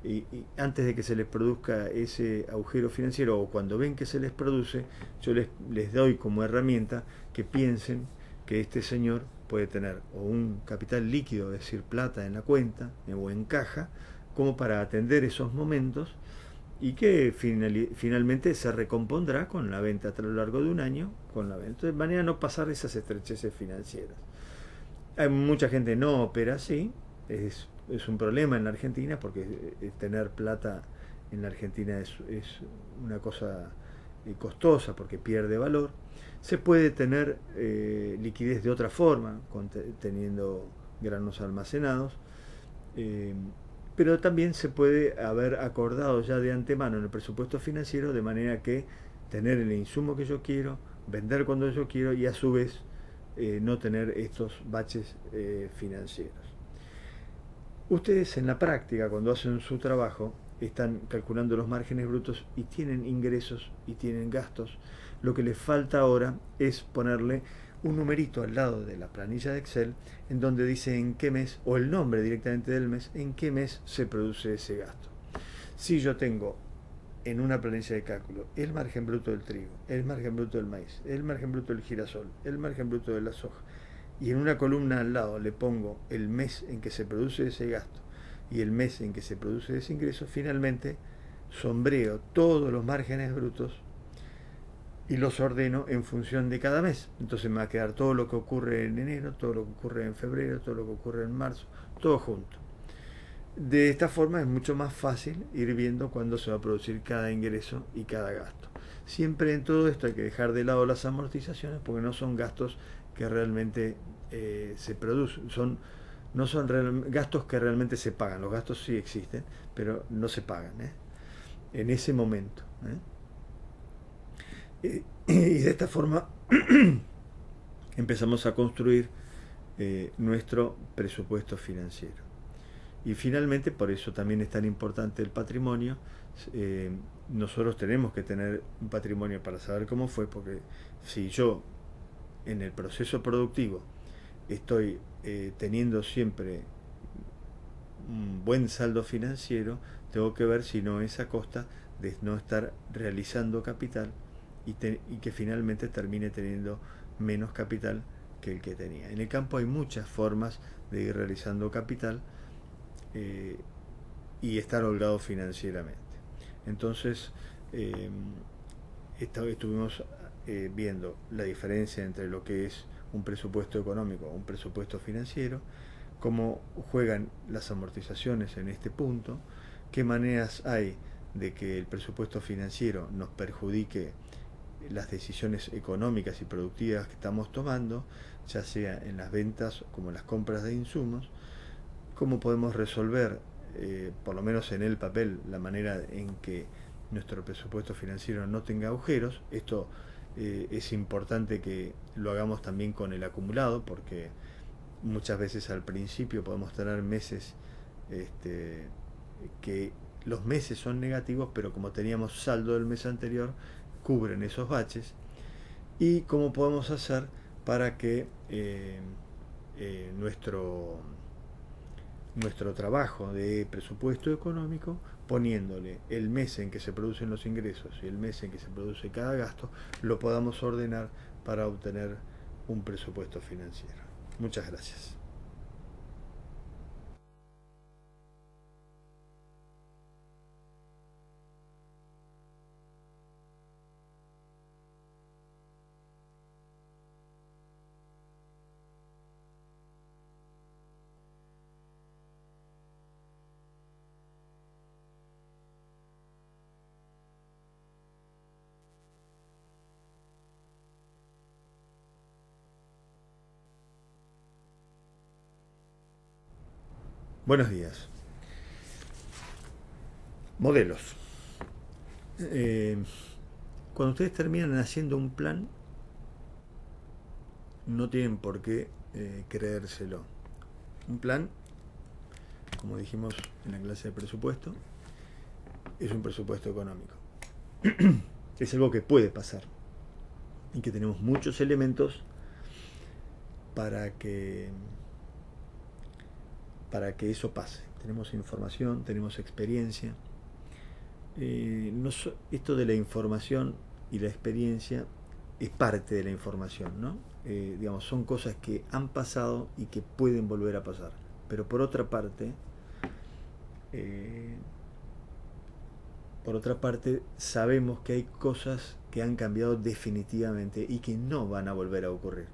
y antes de que se les produzca ese agujero financiero o cuando ven que se les produce, yo les doy como herramienta que piensen que este señor puede tener o un capital líquido, es decir, plata en la cuenta o en caja, como para atender esos momentos y que finalmente se recompondrá con la venta a lo largo de un año, con la venta, de manera a no pasar esas estrecheces financieras. Hay mucha gente no opera así, es un problema en la Argentina porque tener plata en la Argentina es una cosa costosa porque pierde valor. Se puede tener liquidez de otra forma, teniendo granos almacenados, pero también se puede haber acordado ya de antemano en el presupuesto financiero de manera que tener el insumo que yo quiero, vender cuando yo quiero y a su vez no tener estos baches financieros. Ustedes en la práctica, cuando hacen su trabajo, están calculando los márgenes brutos y tienen ingresos y tienen gastos. Lo que les falta ahora es ponerle un numerito al lado de la planilla de Excel en donde dice en qué mes, o el nombre directamente del mes, en qué mes se produce ese gasto. Si yo tengo en una planilla de cálculo el margen bruto del trigo, el margen bruto del maíz, el margen bruto del girasol, el margen bruto de la soja, y en una columna al lado le pongo el mes en que se produce ese gasto y el mes en que se produce ese ingreso, finalmente sombreo todos los márgenes brutos y los ordeno en función de cada mes. Entonces me va a quedar todo lo que ocurre en enero, todo lo que ocurre en febrero, todo lo que ocurre en marzo, todo junto. De esta forma es mucho más fácil ir viendo cuándo se va a producir cada ingreso y cada gasto. Siempre en todo esto hay que dejar de lado las amortizaciones porque no son gastos que realmente se producen, no son gastos que realmente se pagan. Los gastos sí existen, pero no se pagan en ese momento. Y de esta forma empezamos a construir nuestro presupuesto financiero. Y finalmente, por eso también es tan importante el patrimonio. Nosotros tenemos que tener un patrimonio para saber cómo fue, porque si yo en el proceso productivo estoy teniendo siempre un buen saldo financiero, tengo que ver si no es a costa de no estar realizando capital y que finalmente termine teniendo menos capital que el que tenía. En el campo hay muchas formas de ir realizando capital y estar holgado financieramente. Entonces, estuvimos viendo la diferencia entre lo que es un presupuesto económico o un presupuesto financiero, cómo juegan las amortizaciones en este punto, qué maneras hay de que el presupuesto financiero nos perjudique las decisiones económicas y productivas que estamos tomando, ya sea en las ventas como en las compras de insumos, cómo podemos resolver, por lo menos en el papel, la manera en que nuestro presupuesto financiero no tenga agujeros. Esto es importante que lo hagamos también con el acumulado, porque muchas veces al principio podemos tener meses que los meses son negativos, pero como teníamos saldo del mes anterior, cubren esos baches. Y cómo podemos hacer para que nuestro trabajo de presupuesto económico, poniéndole el mes en que se producen los ingresos y el mes en que se produce cada gasto, lo podamos ordenar para obtener un presupuesto financiero. Muchas gracias. Buenos días. Modelos. Eh, Cuando ustedes terminan haciendo un plan, no tienen por qué creérselo. Un plan, como dijimos en la clase de presupuesto, es un presupuesto económico. Es algo que puede pasar y que tenemos muchos elementos para que eso pase. Tenemos información, tenemos experiencia. Esto de la información y la experiencia es parte de la información, ¿no? Digamos, son cosas que han pasado y que pueden volver a pasar. Pero por otra parte, sabemos que hay cosas que han cambiado definitivamente y que no van a volver a ocurrir.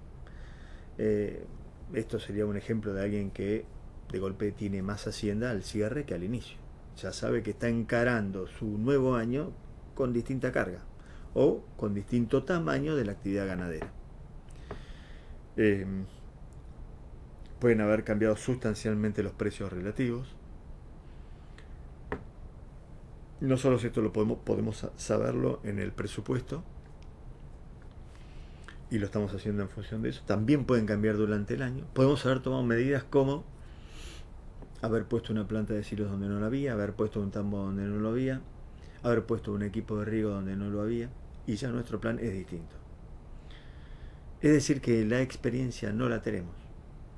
Esto sería un ejemplo de alguien que de golpe tiene más hacienda al cierre que al inicio. Ya sabe que está encarando su nuevo año con distinta carga o con distinto tamaño de la actividad ganadera. Pueden haber cambiado sustancialmente los precios relativos. No solo esto lo podemos saberlo en el presupuesto, y lo estamos haciendo en función de eso. También pueden cambiar durante el año. Podemos haber tomado medidas como haber puesto una planta de silos donde no la había, haber puesto un tambo donde no lo había, haber puesto un equipo de riego donde no lo había, y ya nuestro plan es distinto. Es decir, que la experiencia no la tenemos.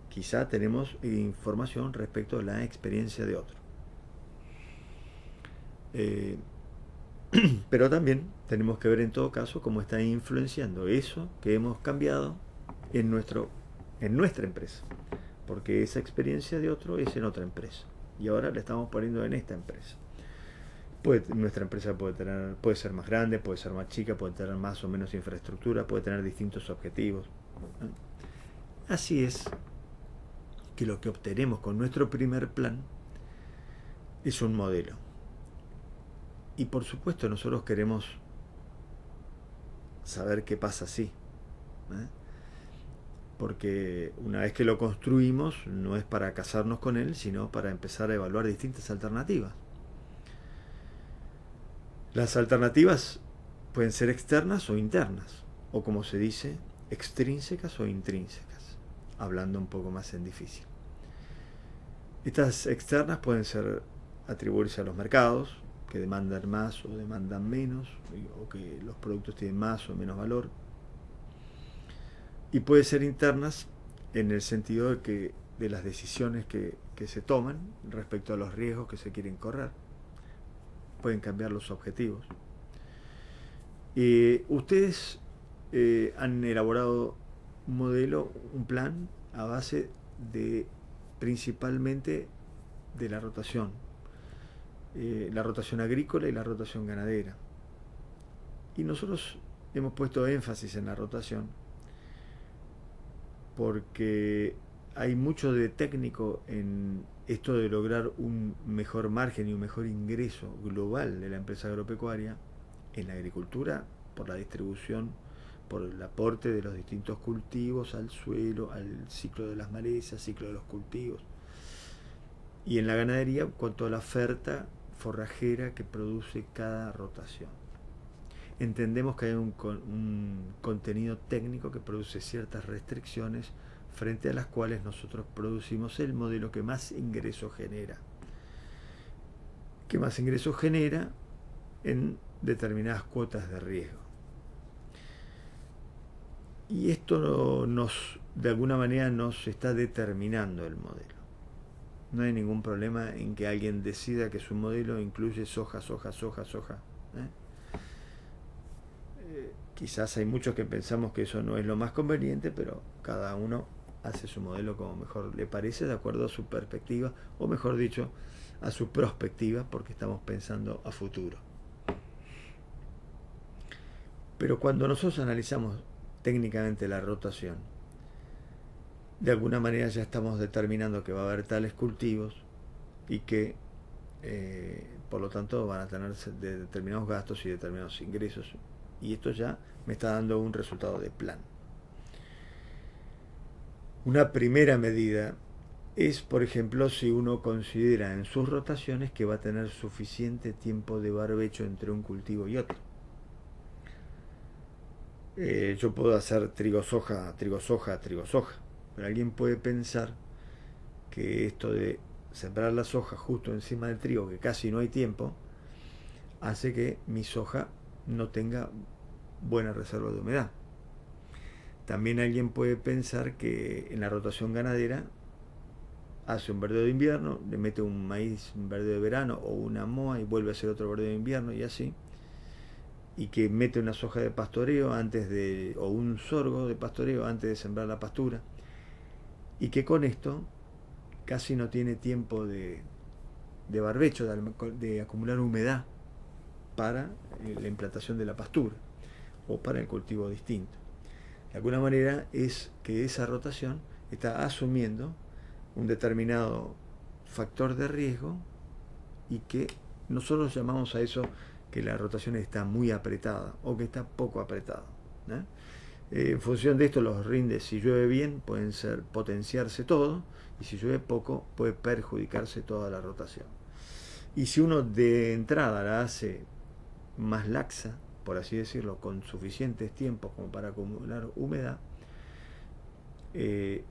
Quizá tenemos información respecto a la experiencia de otro. Pero también tenemos que ver en todo caso cómo está influenciando eso que hemos cambiado en nuestra empresa. Porque esa experiencia de otro es en otra empresa. Y ahora la estamos poniendo en esta empresa. Nuestra empresa puede ser más grande, puede ser más chica, puede tener más o menos infraestructura, puede tener distintos objetivos. Así es que lo que obtenemos con nuestro primer plan es un modelo. Y por supuesto nosotros queremos saber qué pasa así. Porque una vez que lo construimos, no es para casarnos con él, sino para empezar a evaluar distintas alternativas. Las alternativas pueden ser externas o internas, o como se dice, extrínsecas o intrínsecas, hablando un poco más en difícil. Estas externas pueden ser atribuirse a los mercados, que demandan más o demandan menos, o que los productos tienen más o menos valor. Y puede ser internas en el sentido de las decisiones que se toman respecto a los riesgos que se quieren correr. Pueden cambiar los objetivos. Ustedes han elaborado un modelo, un plan a base de principalmente de la rotación agrícola y la rotación ganadera. Y nosotros hemos puesto énfasis en la rotación porque hay mucho de técnico en esto de lograr un mejor margen y un mejor ingreso global de la empresa agropecuaria en la agricultura, por la distribución, por el aporte de los distintos cultivos al suelo, al ciclo de las malezas, ciclo de los cultivos, y en la ganadería cuanto a la oferta forrajera que produce cada rotación. Entendemos que hay un contenido técnico que produce ciertas restricciones frente a las cuales nosotros producimos el modelo que más ingreso genera. Que más ingreso genera en determinadas cuotas de riesgo. Y esto de alguna manera nos está determinando el modelo. No hay ningún problema en que alguien decida que su modelo incluye soja. Quizás hay muchos que pensamos que eso no es lo más conveniente, pero cada uno hace su modelo como mejor le parece, de acuerdo a su perspectiva, o mejor dicho, a su prospectiva, porque estamos pensando a futuro. Pero cuando nosotros analizamos técnicamente la rotación, de alguna manera ya estamos determinando que va a haber tales cultivos y que por lo tanto van a tener determinados gastos y determinados ingresos, y esto ya me está dando un resultado de plan. Una primera medida es, por ejemplo, si uno considera en sus rotaciones que va a tener suficiente tiempo de barbecho entre un cultivo y otro. Yo puedo hacer trigo-soja, pero alguien puede pensar que esto de sembrar la soja justo encima del trigo, que casi no hay tiempo, hace que mi soja no tenga buena reserva de humedad. También alguien puede pensar que en la rotación ganadera hace un verdeo de invierno, le mete un maíz, un verdeo de verano o una moa y vuelve a hacer otro verdeo de invierno y así, y que mete una soja de pastoreo o un sorgo de pastoreo antes de sembrar la pastura, y que con esto casi no tiene tiempo de barbecho, de acumular humedad para la implantación de la pastura o para el cultivo distinto. De alguna manera es que esa rotación está asumiendo un determinado factor de riesgo y que nosotros llamamos a eso que la rotación está muy apretada o que está poco apretada. En función de esto, los rindes, si llueve bien, pueden potenciarse todo, y si llueve poco, puede perjudicarse toda la rotación. Y si uno de entrada la hace más laxa, por así decirlo, con suficientes tiempos como para acumular humedad, de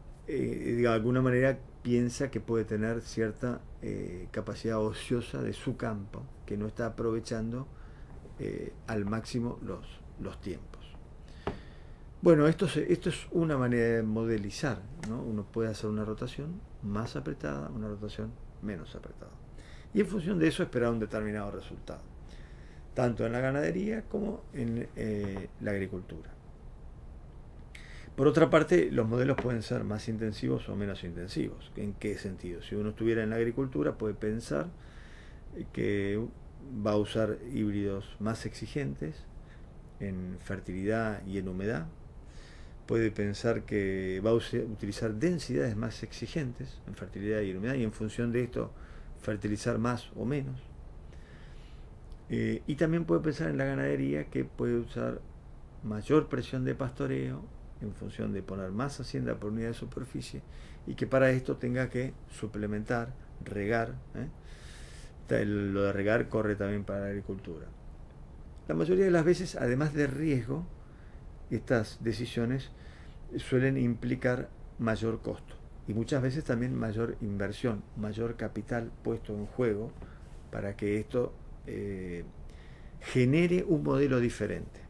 alguna manera piensa que puede tener cierta capacidad ociosa de su campo, que no está aprovechando al máximo los tiempos. Bueno, esto es una manera de modelizar, ¿no? Uno puede hacer una rotación más apretada, una rotación menos apretada. Y en función de eso esperar un determinado resultado, tanto en la ganadería como en la agricultura. Por otra parte, los modelos pueden ser más intensivos o menos intensivos. ¿En qué sentido? Si uno estuviera en la agricultura, puede pensar que va a usar híbridos más exigentes en fertilidad y en humedad. Puede pensar que va a utilizar densidades más exigentes en fertilidad y en humedad, y en función de esto fertilizar más o menos. Y también puede pensar en la ganadería, que puede usar mayor presión de pastoreo en función de poner más hacienda por unidad de superficie, y que para esto tenga que suplementar, regar. Lo de regar corre también para la agricultura. La mayoría de las veces, además de riesgo, estas decisiones suelen implicar mayor costo y muchas veces también mayor inversión, mayor capital puesto en juego para que esto genere un modelo diferente.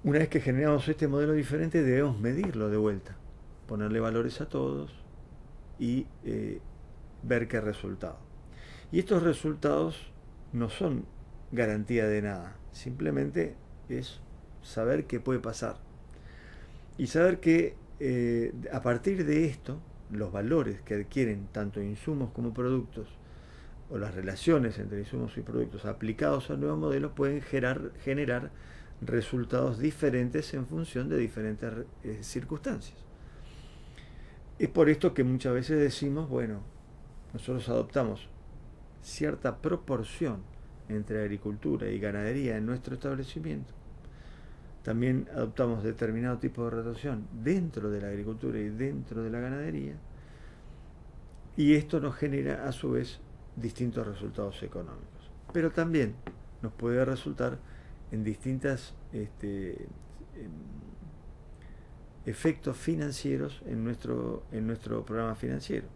Una vez que generamos este modelo diferente, debemos medirlo de vuelta, ponerle valores a todos y ver qué resultado. Y estos resultados no son garantía de nada, simplemente es saber qué puede pasar. Y saber que a partir de esto, los valores que adquieren tanto insumos como productos, o las relaciones entre insumos y productos aplicados al nuevo modelo, pueden generar resultados diferentes en función de diferentes circunstancias. Es por esto que muchas veces decimos, bueno, nosotros adoptamos cierta proporción entre agricultura y ganadería en nuestro establecimiento. También adoptamos determinado tipo de rotación dentro de la agricultura y dentro de la ganadería. Y esto nos genera a su vez distintos resultados económicos. Pero también nos puede resultar en distintos efectos financieros en nuestro programa financiero.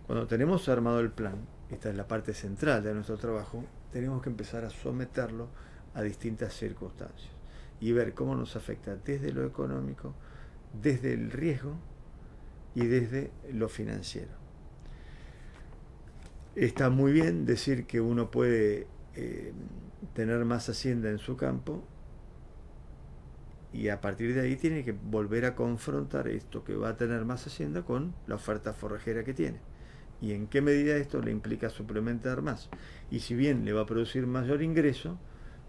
Cuando tenemos armado el plan, esta es la parte central de nuestro trabajo, tenemos que empezar a someterlo a distintas circunstancias y ver cómo nos afecta desde lo económico, desde el riesgo y desde lo financiero. Está muy bien decir que uno puede tener más hacienda en su campo, y a partir de ahí tiene que volver a confrontar esto que va a tener más hacienda con la oferta forrajera que tiene. Y en qué medida esto le implica suplementar más. Y si bien le va a producir mayor ingreso,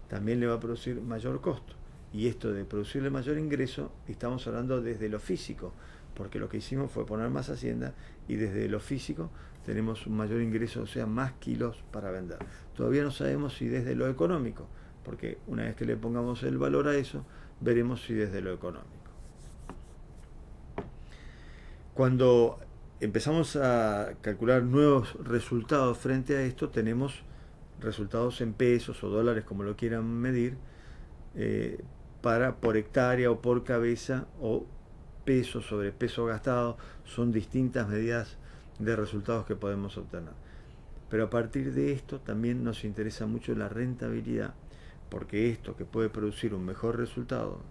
también le va a producir mayor costo. Y esto de producirle mayor ingreso, estamos hablando desde lo físico, porque lo que hicimos fue poner más hacienda y desde lo físico tenemos un mayor ingreso, o sea, más kilos para vender. Todavía no sabemos si desde lo económico, porque una vez que le pongamos el valor a eso, veremos si desde lo económico. Cuando empezamos a calcular nuevos resultados frente a esto, tenemos resultados en pesos o dólares, como lo quieran medir, por hectárea o por cabeza, o peso sobre peso gastado. Son distintas medidas de resultados que podemos obtener. Pero a partir de esto también nos interesa mucho la rentabilidad, porque esto que puede producir un mejor resultado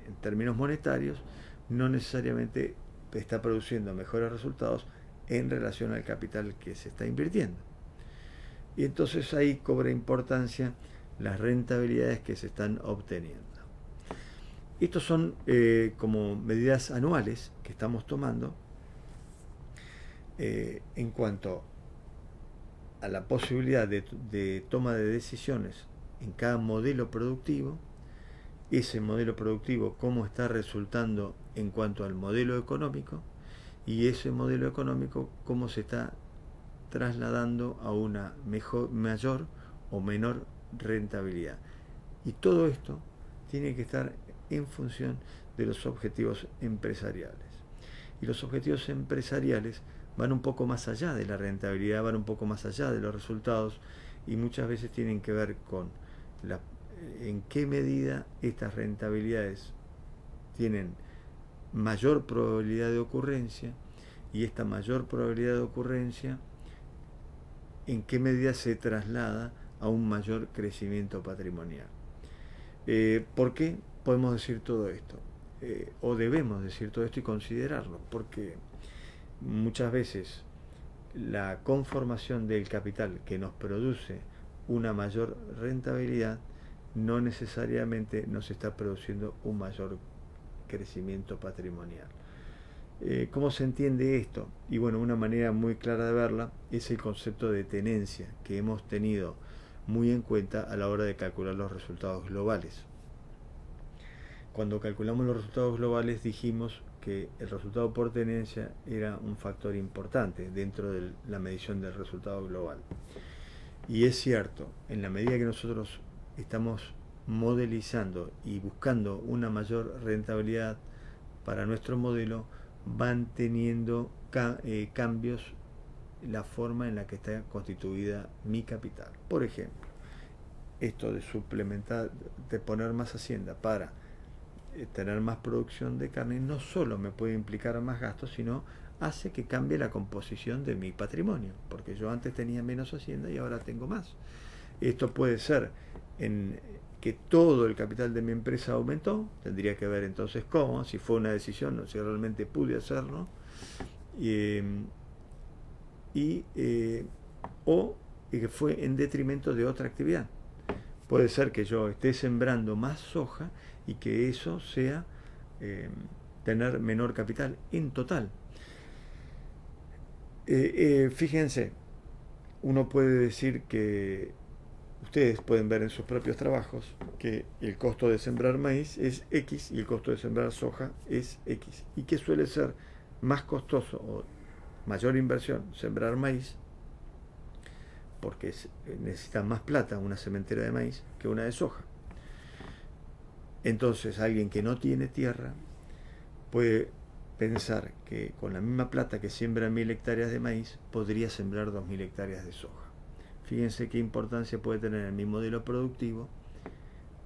en términos monetarios no necesariamente está produciendo mejores resultados en relación al capital que se está invirtiendo. Y entonces ahí cobra importancia las rentabilidades que se están obteniendo. Estos son como medidas anuales que estamos tomando en cuanto a la posibilidad de toma de decisiones en cada modelo productivo, ese modelo productivo cómo está resultando en cuanto al modelo económico, y ese modelo económico cómo se está trasladando a una mayor o menor rentabilidad. Y todo esto tiene que estar en función de los objetivos empresariales. Y los objetivos empresariales van un poco más allá de la rentabilidad, van un poco más allá de los resultados, y muchas veces tienen que ver con en qué medida estas rentabilidades tienen mayor probabilidad de ocurrencia, y esta mayor probabilidad de ocurrencia en qué medida se traslada a un mayor crecimiento patrimonial. ¿Por qué podemos decir todo esto? O debemos decir todo esto y considerarlo, porque muchas veces la conformación del capital que nos produce una mayor rentabilidad no necesariamente nos está produciendo un mayor crecimiento patrimonial. ¿Cómo se entiende esto? Y bueno, una manera muy clara de verla es el concepto de tenencia, que hemos tenido muy en cuenta a la hora de calcular los resultados globales. Cuando calculamos los resultados globales dijimos que el resultado por tenencia era un factor importante dentro de la medición del resultado global. Y es cierto, en la medida que nosotros estamos modelizando y buscando una mayor rentabilidad para nuestro modelo, van teniendo cambios la forma en la que está constituida mi capital. Por ejemplo, esto de suplementar, de poner más hacienda para tener más producción de carne, no solo me puede implicar más gastos, sino hace que cambie la composición de mi patrimonio, porque yo antes tenía menos hacienda y ahora tengo más. Esto puede ser en que todo el capital de mi empresa aumentó, tendría que ver entonces cómo, si fue una decisión o si realmente pude hacerlo, o que fue en detrimento de otra actividad. Puede ser que yo esté sembrando más soja y que eso sea tener menor capital en total. Fíjense, uno puede decir que ustedes pueden ver en sus propios trabajos que el costo de sembrar maíz es X y el costo de sembrar soja es X. Y que suele ser más costoso o mayor inversión sembrar maíz, porque necesita más plata una sementera de maíz que una de soja. Entonces alguien que no tiene tierra puede pensar que con la misma plata que siembra 1000 hectáreas de maíz podría sembrar 2000 hectáreas de soja. Fíjense qué importancia puede tener en mi modelo productivo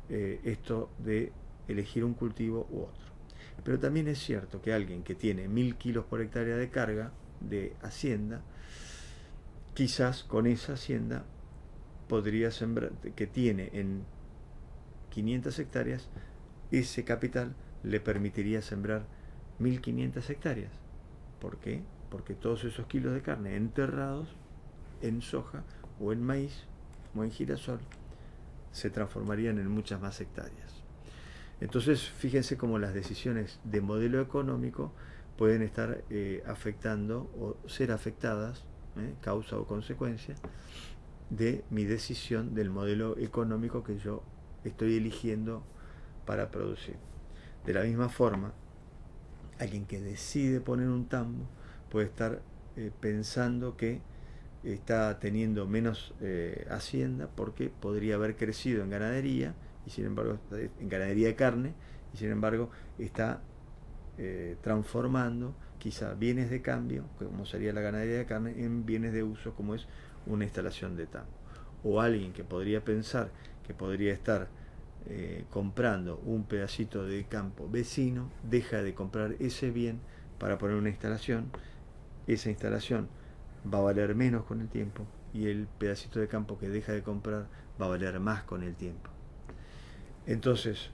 esto de elegir un cultivo u otro. Pero también es cierto que alguien que tiene 1000 kilos por hectárea de carga de hacienda, quizás con esa hacienda podría sembrar, que tiene en 500 hectáreas, ese capital le permitiría sembrar 1500 hectáreas. ¿Por qué? Porque todos esos kilos de carne enterrados en soja o en maíz o en girasol se transformarían en muchas más hectáreas. Entonces, fíjense cómo las decisiones de modelo económico pueden estar afectando o ser afectadas, causa o consecuencia, de mi decisión del modelo económico que yo estoy eligiendo para producir. De la misma forma, alguien que decide poner un tambo puede estar pensando que está teniendo menos hacienda porque podría haber crecido en ganadería, y sin embargo en ganadería de carne, y sin embargo está transformando quizá bienes de cambio, como sería la ganadería de carne, en bienes de uso, como es una instalación de tambo. O alguien que podría pensar que podría estar comprando un pedacito de campo vecino, deja de comprar ese bien para poner una instalación. Esa instalación va a valer menos con el tiempo y el pedacito de campo que deja de comprar va a valer más con el tiempo. Entonces,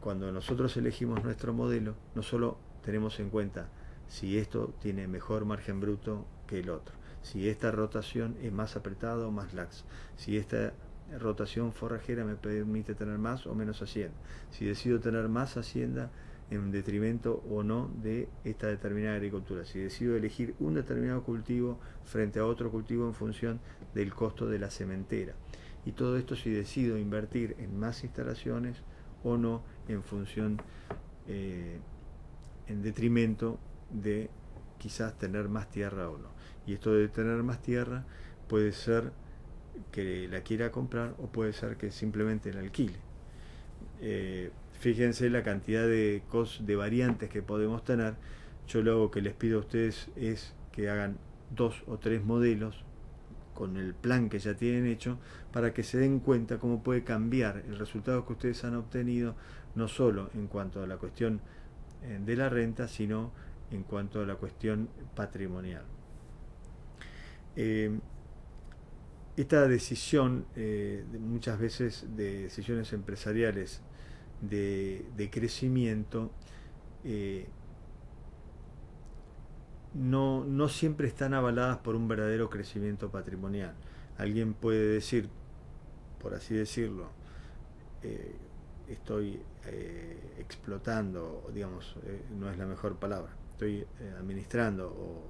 cuando nosotros elegimos nuestro modelo, no solo tenemos en cuenta si esto tiene mejor margen bruto que el otro, si esta rotación es más apretada o más laxa, si esta rotación forrajera me permite tener más o menos hacienda, si decido tener más hacienda en detrimento o no de esta determinada agricultura, si decido elegir un determinado cultivo frente a otro cultivo en función del costo de la sementera, y todo esto si decido invertir en más instalaciones o no en función en detrimento de quizás tener más tierra o no. Y esto de tener más tierra puede ser que la quiera comprar o puede ser que simplemente la alquile. Fíjense la cantidad de variantes que podemos tener. Yo lo que les pido a ustedes es que hagan 2 o 3 modelos con el plan que ya tienen hecho para que se den cuenta cómo puede cambiar el resultado que ustedes han obtenido, no solo en cuanto a la cuestión de la renta, sino en cuanto a la cuestión patrimonial. Esta decisión, muchas veces de decisiones empresariales de crecimiento, no siempre están avaladas por un verdadero crecimiento patrimonial. Alguien puede decir, por así decirlo, estoy explotando, digamos, no es la mejor palabra, estoy administrando o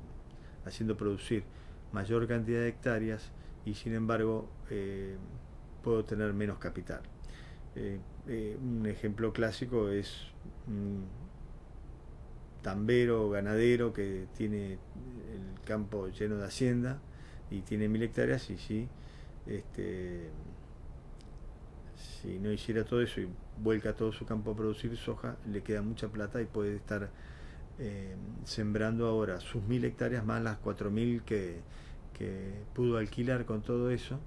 haciendo producir mayor cantidad de hectáreas y sin embargo puedo tener menos capital. Un ejemplo clásico es un tambero ganadero que tiene el campo lleno de hacienda y tiene 1000 hectáreas y si no hiciera todo eso y vuelca todo su campo a producir soja, le queda mucha plata y puede estar sembrando ahora sus 1000 hectáreas más las 4000 que pudo alquilar con todo eso,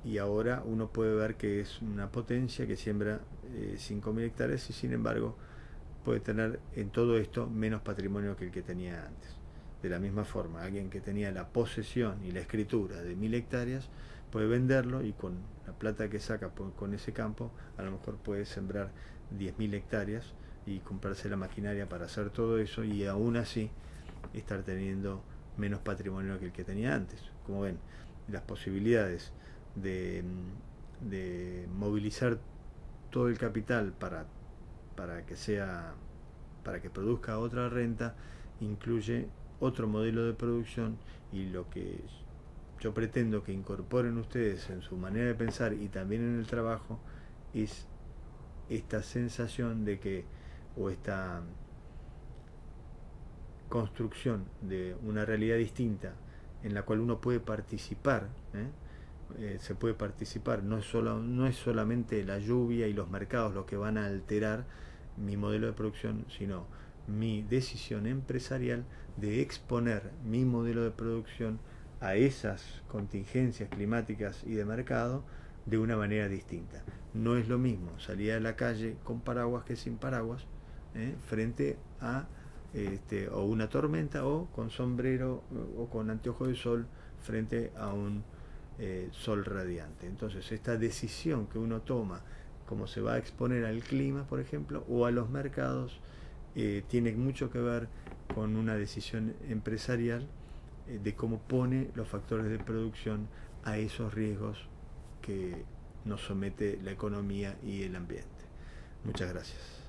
y ahora uno puede ver que es una potencia que siembra 5000 hectáreas y sin embargo puede tener en todo esto menos patrimonio que el que tenía antes. De la misma forma, alguien que tenía la posesión y la escritura de 1000 hectáreas puede venderlo y con la plata que saca con ese campo a lo mejor puede sembrar 10.000 hectáreas y comprarse la maquinaria para hacer todo eso y aún así estar teniendo menos patrimonio que el que tenía antes. Como ven, las posibilidades de movilizar todo el capital para para que produzca otra renta, incluye otro modelo de producción, y lo que yo pretendo que incorporen ustedes en su manera de pensar y también en el trabajo es esta sensación de que, o esta construcción de una realidad distinta en la cual uno puede participar, se puede participar, no es solamente la lluvia y los mercados los que van a alterar mi modelo de producción, sino mi decisión empresarial de exponer mi modelo de producción a esas contingencias climáticas y de mercado de una manera distinta. No es lo mismo salir a la calle con paraguas que sin paraguas, frente a o una tormenta, o con sombrero o con anteojo de sol frente a un sol radiante. Entonces, esta decisión que uno toma, como se va a exponer al clima, por ejemplo, o a los mercados, tiene mucho que ver con una decisión empresarial, de cómo pone los factores de producción a esos riesgos que nos somete la economía y el ambiente. Muchas gracias.